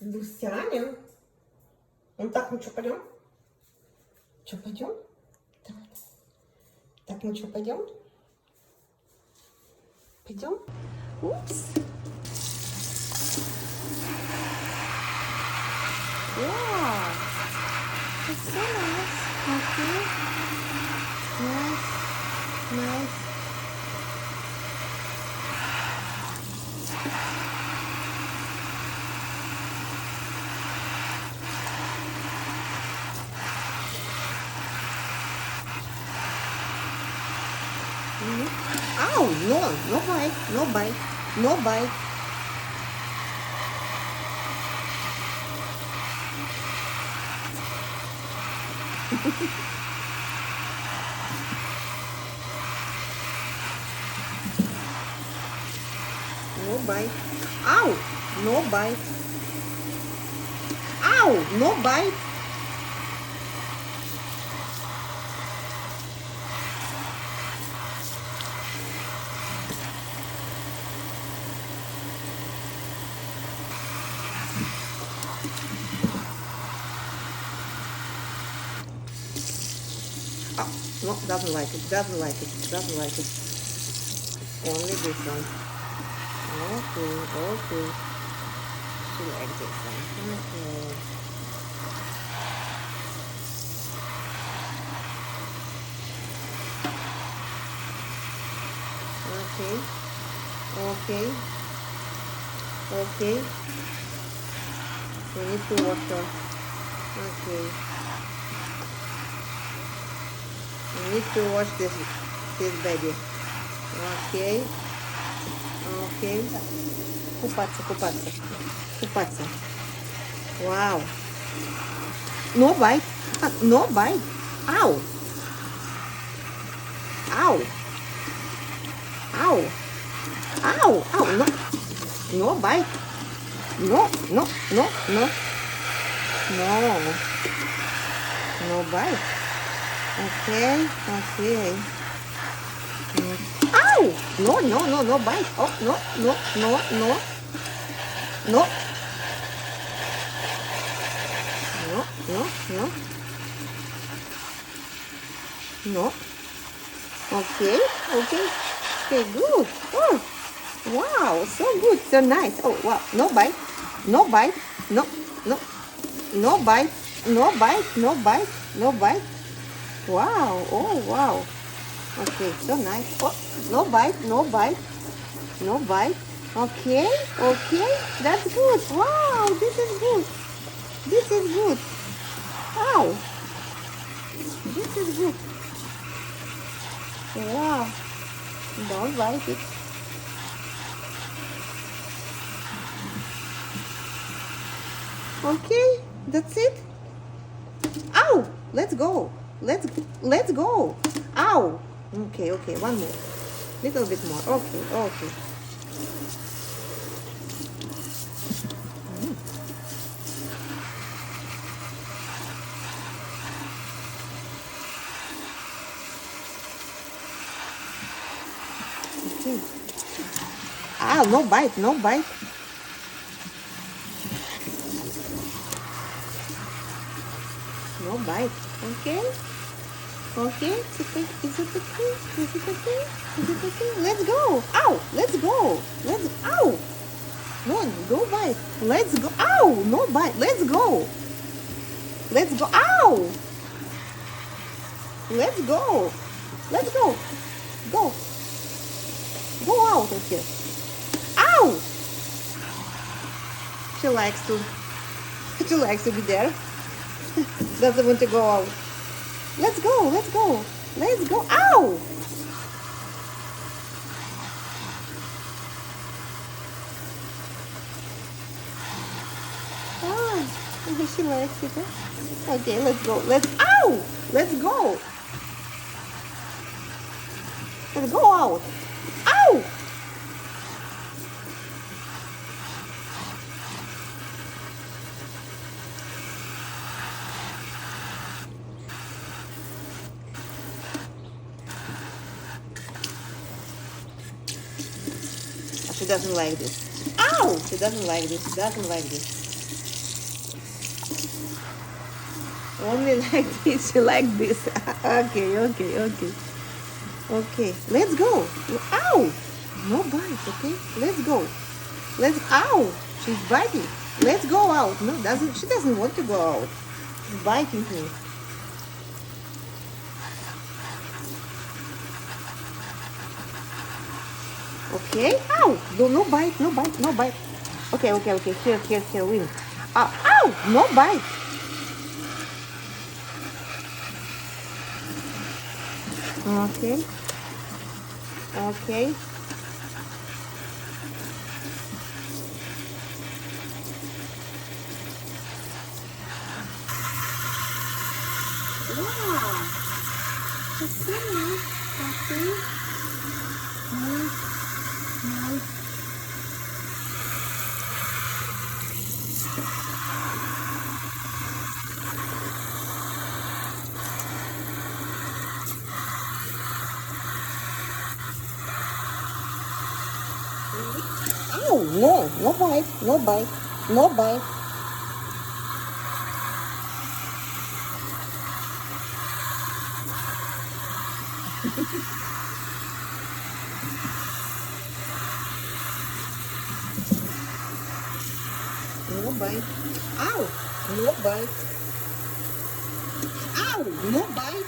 Лусяня? Ну так, ну что, пойдем? Что, пойдем? Давай. Так, ну что, пойдем? Пойдем? Упс. Wow. It's so nice. Okay. Nice. Nice. Ow, no, no bite, no bite, no bite. No bite. Ow, no bite. Ow, no bite. Oh, no, doesn't like it, doesn't like it, doesn't like it. Only this one. Okay, okay. She likes this one. Okay. Okay. Okay. Okay. We need to wash her. Okay. We need to wash this baby. Okay. Okay. Купаться, купаться. Купаться. Wow. No bite. No bite. Ow. Ow. Ow. Ow. Ow. No. No bite. No. No. No. No. No. No bite. Okay. Okay. Ow! No, no, no, no bite. Oh, no, no, no, no. No. No, no, no. No. Okay, okay. Okay, good. Oh, wow, so good, so nice. Oh, wow, no bite. No bite. No, no. No bite. No bite. No bite. No bite. Wow, oh, wow. Okay, so nice. Oh, no bite, no bite, no bite. Okay, okay, that's good. Wow, this is good. This is good. Wow, this is good. Wow, don't bite it. Okay, that's it. Ow, let's go. Let's go. Ow. Okay, okay, one more. Little bit more. Okay, okay. Okay. Ah, no bite, no bite. No bite. Okay. Okay, is it okay? Is it okay? Is it okay? Is it okay? Let's go! Ow! Let's go! Let's ow! No, go bite. Let's go! Ow! No bite. Let's go! Let's go! Ow! Let's go! Let's go! Go! Go out of here! Ow! She likes to. She likes to be there. Doesn't want to go out. Let's go, let's go, let's go. Ow! Ah, she likes it. Huh? Okay, let's go. Ow! Let's go. Let's go out. Ow! She doesn't like this. Ow! She doesn't like this. She doesn't like this. Only like this, like this. Okay, okay, okay. Okay, let's go. Ow! No bite, okay? Let's go. Let's, ow! She's biting. Let's go out. No, doesn't, she doesn't want to go out. She's biting me. Okay, ow! No, no bite, no bite, no bite. Okay, okay, okay, here, win. Ow! No bite. Okay, okay. Wow, it's so nice. Okay. Nice, nice. Oh, no, no bite, no bite, no bite. No bite. Ow, no bite. Ow, no bite.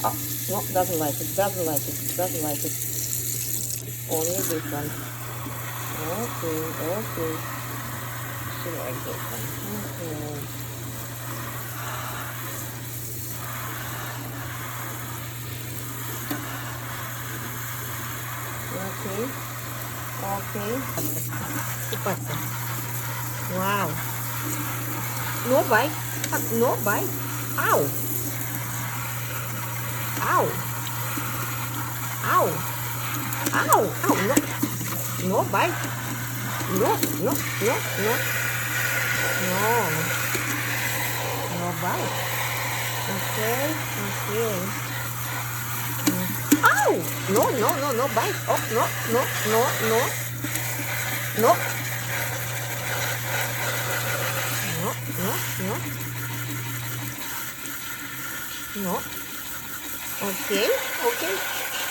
Oh, no, doesn't like it, doesn't like it, doesn't like it. Only this one. Okay, okay. She likes this one. Okay. Okay, okay. Купаться. Wow. No bite. No bite. Ow. Ow. Ow. Ow. Ow. No. No bite. No, no, no, no. No. No bite. Okay, okay. Ow! No, no, no, no bite. Oh, no, no, no, no. No. No, no, no. No. Okay, okay.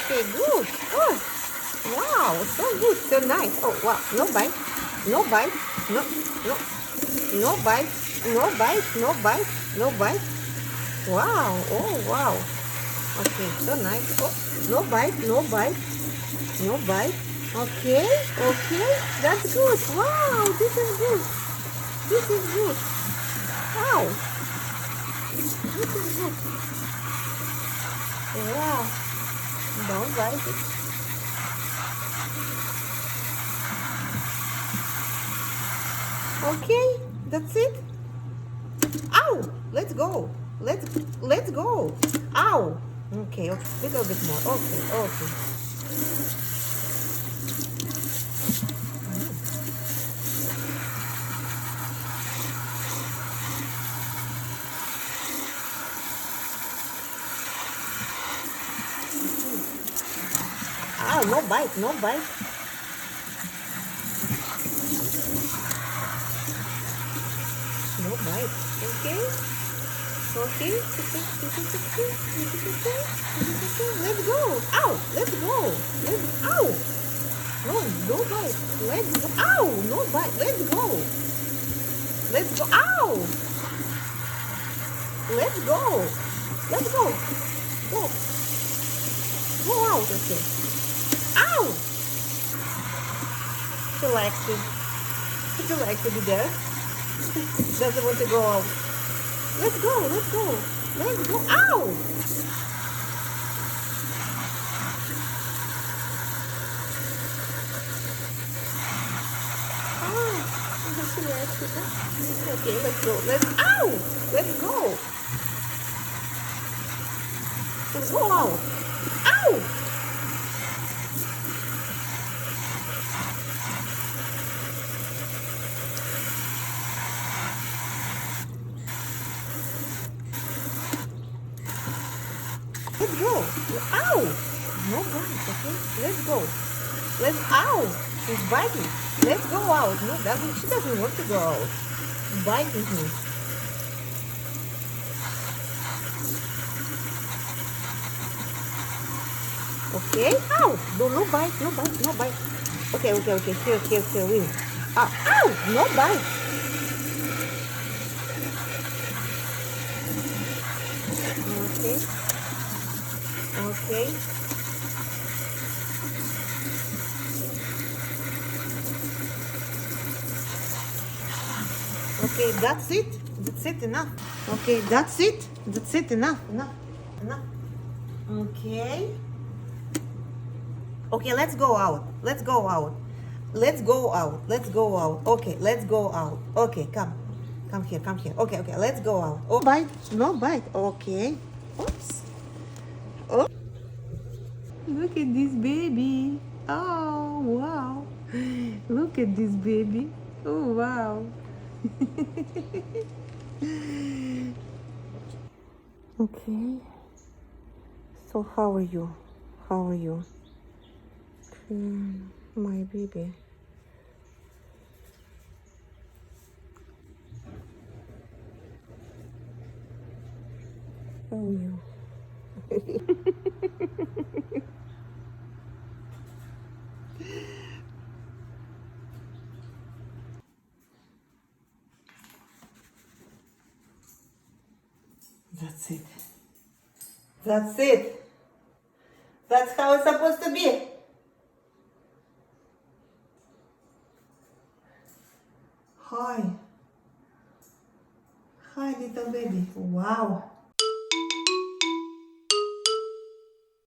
Okay, good. Oh, wow, so good, so nice. Oh, wow, no bite. No bite. No, no. No bite. No bite. No bite. No bite. Wow. Oh, wow. Okay, so nice. Oh, no bite. No bite. No bite. Okay, okay. That's good. Wow, this is good. This is good. Wow. This is good. Wow. Don't bite it. Okay, that's it. Ow! Let's go. Let's go. Ow! Okay, okay. Little bit more. Okay, okay. Ow, no bite, no bite. No bite. Okay. Okay. Let's go. Ow! Let's go. Ow! No, no bite. Let's go. Ow! No bite. Let's go. Let's go. Ow! Let's go. Let's go. Go. Go out of here. Ow! She likes to. She likes to be there. Doesn't want to go out. Let's go. Let's go. Let's go. Ow! She likes it. Okay, let's go. Let's. Ow! Let's go. Go out. Ow! Let's go. Ow! No bites, okay? Let's go. Ow! She's biting. Let's go out. No, she doesn't want to go out. She's biting me. Okay? Ow! No bite, no bite, no bite. Okay. Here, win. Ow! No bite. Okay. Okay. Okay, that's it. That's it, enough. Okay, that's it. That's it, enough. Okay. Okay, let's go out. Let's go out. Okay, let's go out. Okay, come. Come here. Okay, let's go out. Oh, bite. No bite. Okay. Oops. Oh. Look at this baby. Oh, wow. Look at this baby. Oh, wow. Okay. So how are you? My baby. How are you? That's it. That's how it's supposed to be. Hi, little baby. Wow.